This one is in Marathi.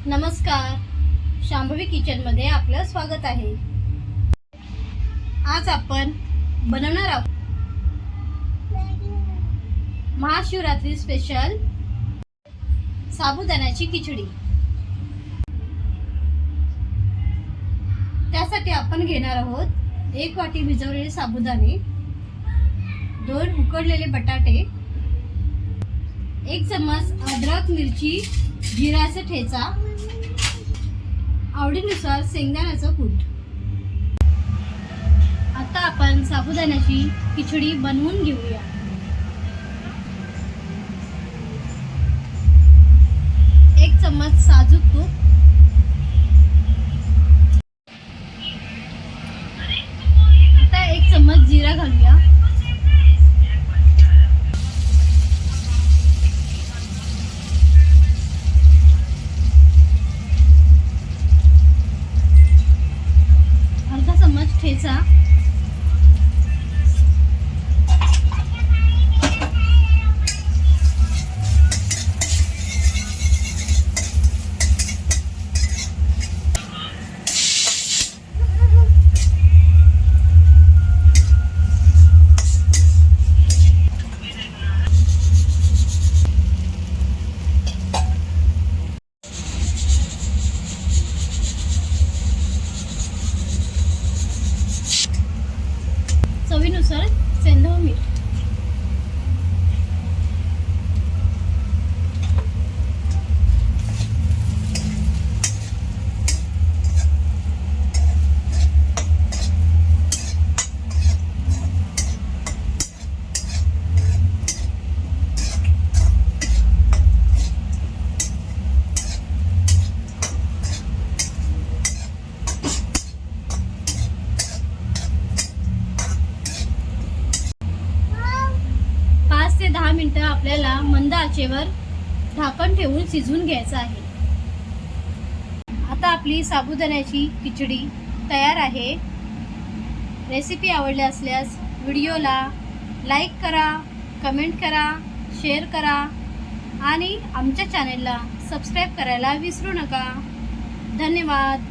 नमस्कार, शांभवी किचनमध्ये आपलं स्वागत आहे। आज आपण बनवणार आहोत महाशिवरात्री स्पेशल साबुदाण्याची खिचडी। त्यासाठी आपण घेणार आहोत 1 वाटी भिजवलेले साबुदाणे, 2 उकडलेले बटाटे, 1 चम्मच अद्रक मिरची जिऱ्याचा ठेचा, आवडीनुसार शेंगदाण्याचा कूट। आता आपण साबुदाण्याची खिचडी बनवून घेऊया। एक चम्मच साजूक तूप, आता 1 चम्मच जिरा घालूया, अर्धा चम्मच ठेचा, चवीनुसार सेंधव मीठ, ते 10 मिनिटं आपल्याला मंद आचेवर झाकण ठेवून शिजवून घ्यायचं आहे। आता आपली साबुदाण्याची खिचडी तयार आहे। रेसिपी आवडली असल्यास व्हिडिओला लाईक करा, कमेंट करा, शेअर करा आणि आमच्या चॅनेलला सबस्क्राईब करायला विसरू नका। धन्यवाद।